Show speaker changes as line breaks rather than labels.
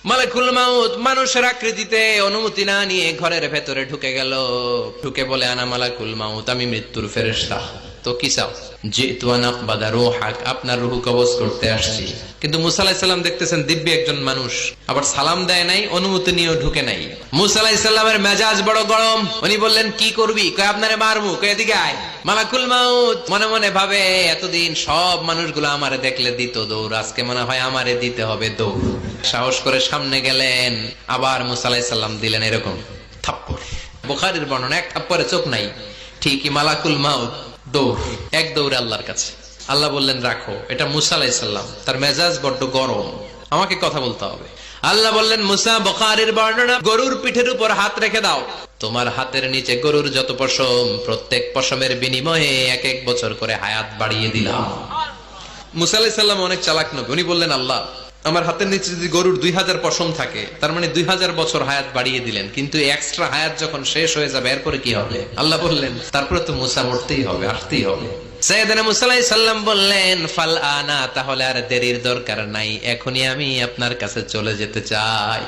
মালাকুল মাউত মানুষের আকৃতিতে অনুমতি না নিয়ে ঘরের ভেতরে ঢুকে গেল। ঢুকে বলে, আনা মালাকুল মাউত, আমি মৃত্যুর ফেরেশতা। তো কি চাও? জিতু আন আকবাদা রূহাক, আপনার রূহ কবজ করতে আসছি। কিন্তু মুসা আলাইহিস সালাম দেখতেছেন দিব্য একজন মানুষ, আবার সালাম দেয় নাই, অনুমতি নিয়েও ঢুকে নাই। মুসা আলাইহিস সালামের মেজাজ বড় গরম। উনি বললেন, কি করবি? কয়, আপনারে মারবো। কয়, এদিকে আয়। মালাকুল মাউত মনে মনে ভাবে, এতদিন সব মানুষগুলো আমারে দেখলে দিত দৌড়, আজকে মনে হয় আমারে দিতে হবে দৌড়। সাহস করে সামনে গেলেন, আবার মুসা আলাইহিস সালাম দিলেন এরকম থাপ্পড়। বুখারীর বর্ণনা, এক থাপ্পড়ে চোখ নাই। ঠিকই মালাকুল মাউত দৌড়, এক দৌড়ে আল্লাহর কাছে। আল্লাহ বললেন, রাখো। এটা মুসা আলাইহিস সালাম, তার মেজাজ বড্ড গরম, আমাকে কথা বলতে হবে। আল্লাহ বললেন, মুসা, বুখারীর বর্ণনা, গরুর পিঠের উপর হাত রেখে দাও। তোমার হাতের নিচে গরুর যত পশম, প্রত্যেক পশমের বিনিময়ে 1 বছর করে হায়াত বাড়িয়ে দিলাম। মুসা আলাইহিস সালাম অনেক চালাক নবী। উনি বললেন, আল্লাহ, আমার হাতের নিচে যদি গরুর 2000 পশম থাকে, তার মানে 2000 বছর হায়াত বাড়িয়ে দিলেন, কিন্তু এক্সট্রা হায়াত যখন শেষ হয়ে যাবে এরপরে কি হবে? আল্লাহ বললেন, তারপরে তো মুসা মরতেই হবে, আসতেই হবে। সাইয়েদনা মুসা আলাইহিস সালাম বললেন, ফাল আনা, তাহলে আর দেরির দরকার নাই, এখনই আমি আপনার কাছে চলে যেতে চাই।